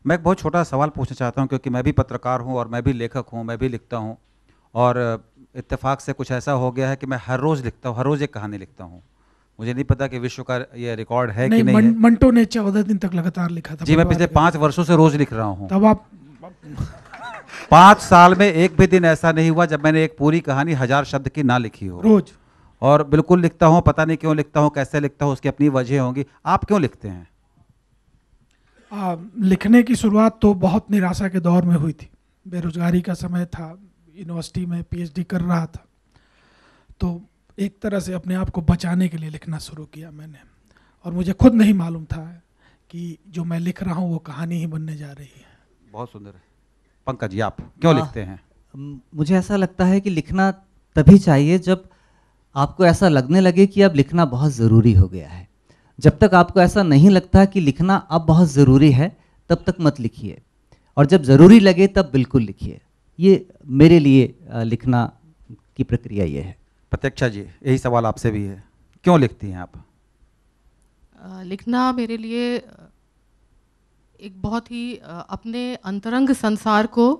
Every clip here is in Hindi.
मैं एक बहुत छोटा सवाल पूछना चाहता हूँ, क्योंकि मैं भी पत्रकार हूँ और मैं भी लेखक हूँ, मैं भी लिखता हूँ। और इत्तेफाक से कुछ ऐसा हो गया है कि मैं हर रोज़ लिखता हूँ, हर रोज़ एक कहानी लिखता हूँ। मुझे नहीं पता कि विश्व का ये रिकॉर्ड है नहीं, कि नहीं है। मंटो ने 14 दिन तक लगातार लिखा था जी, मैं परिवार पिछले के लिए। 5 वर्षों से रोज़ लिख रहा हूँ। तब आप 5 साल में एक भी दिन ऐसा नहीं हुआ जब मैंने एक पूरी कहानी 1000 शब्द की ना लिखी हो। रोज और बिल्कुल लिखता हूँ, पता नहीं क्यों लिखता हूँ, कैसे लिखता हूँ, उसकी अपनी वजह होंगी। आप क्यों लिखते हैं? लिखने की शुरुआत तो बहुत निराशा के दौर में हुई थी। बेरोजगारी का समय था, यूनिवर्सिटी में पीएचडी कर रहा था, तो एक तरह से अपने आप को बचाने के लिए लिखना शुरू किया मैंने। और मुझे खुद नहीं मालूम था कि जो मैं लिख रहा हूँ वो कहानी ही बनने जा रही है। बहुत सुंदर है। पंकज जी, आप क्यों लिखते हैं? मुझे ऐसा लगता है कि लिखना तभी चाहिए जब आपको ऐसा लगने लगे कि अब लिखना बहुत ज़रूरी हो गया है। जब तक आपको ऐसा नहीं लगता कि लिखना अब बहुत ज़रूरी है, तब तक मत लिखिए, और जब ज़रूरी लगे तब बिल्कुल लिखिए। ये मेरे लिए लिखना की प्रक्रिया ये है। प्रतीक्षा जी, यही सवाल आपसे भी है, क्यों लिखती हैं आप? लिखना मेरे लिए एक बहुत ही अपने अंतरंग संसार को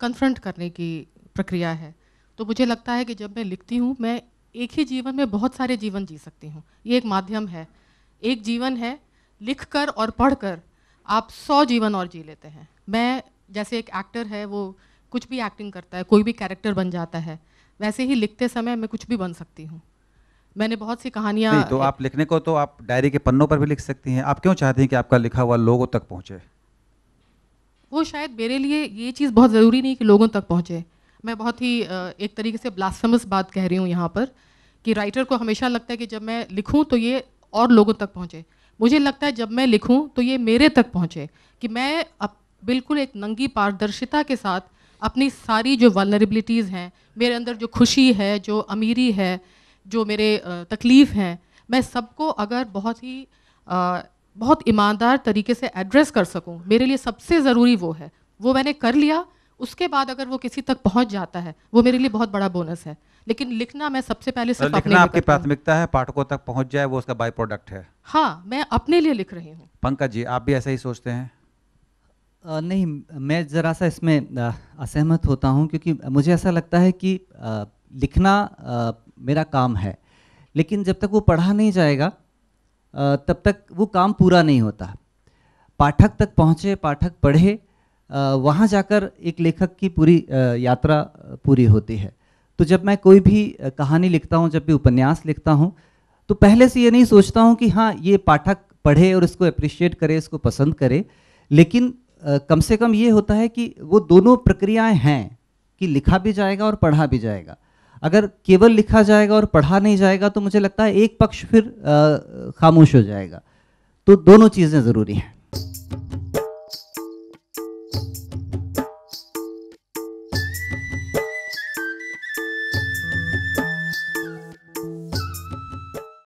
कन्फ्रंट करने की प्रक्रिया है। तो मुझे लगता है कि जब मैं लिखती हूँ, मैं एक ही जीवन में बहुत सारे जीवन जी सकती हूँ। ये एक माध्यम है, एक जीवन है। लिखकर और पढ़कर आप 100 जीवन और जी लेते हैं। मैं जैसे एक एक्टर है, वो कुछ भी एक्टिंग करता है, कोई भी कैरेक्टर बन जाता है, वैसे ही लिखते समय मैं कुछ भी बन सकती हूँ। मैंने बहुत सी कहानियाँ। नहीं, तो आप लिखने को तो आप डायरी के पन्नों पर भी लिख सकती हैं। आप क्यों चाहती हैं कि आपका लिखा हुआ लोगों तक पहुंचे? वो शायद मेरे लिए ये चीज़ बहुत ज़रूरी नहीं कि लोगों तक पहुँचे। मैं बहुत ही एक तरीके से ब्लास्फेमस बात कह रही हूँ यहाँ पर, कि राइटर को हमेशा लगता है कि जब मैं लिखूँ तो ये और लोगों तक पहुँचे। मुझे लगता है जब मैं लिखूँ तो ये मेरे तक पहुँचे, कि मैं अब बिल्कुल एक नंगी पारदर्शिता के साथ अपनी सारी जो वल्नरेबिलिटीज़ हैं, मेरे अंदर जो खुशी है, जो अमीरी है, जो मेरे तकलीफ़ हैं, मैं सबको अगर बहुत ईमानदार तरीके से एड्रेस कर सकूं, मेरे लिए सबसे ज़रूरी वो है। वो मैंने कर लिया, उसके बाद अगर वो किसी तक पहुंच जाता है, वो मेरे लिए बहुत बड़ा बोनस है। लेकिन लिखना मैं सबसे पहले सिर्फ अपने लिखना लिए आपकी करती हूं। प्राथमिकता है, पाठकों तक पहुंच जाए वो उसका बाई प्रोडक्ट है। हाँ, मैं अपने लिए लिख रही हूँ। पंकज जी, आप भी ऐसा ही सोचते हैं? नहीं, मैं ज़रा सा इसमें असहमत होता हूँ, क्योंकि मुझे ऐसा लगता है कि लिखना मेरा काम है, लेकिन जब तक वो पढ़ा नहीं जाएगा तब तक वो काम पूरा नहीं होता। पाठक तक पहुँचे, पाठक पढ़े, वहाँ जाकर एक लेखक की पूरी यात्रा पूरी होती है। तो जब मैं कोई भी कहानी लिखता हूँ, जब भी उपन्यास लिखता हूँ, तो पहले से ये नहीं सोचता हूँ कि हाँ ये पाठक पढ़े और इसको अप्रिशिएट करे, इसको पसंद करे, लेकिन कम से कम ये होता है कि वो दोनों प्रक्रियाएं हैं कि लिखा भी जाएगा और पढ़ा भी जाएगा। अगर केवल लिखा जाएगा और पढ़ा नहीं जाएगा तो मुझे लगता है एक पक्ष फिर खामोश हो जाएगा। तो दोनों चीज़ें ज़रूरी हैं।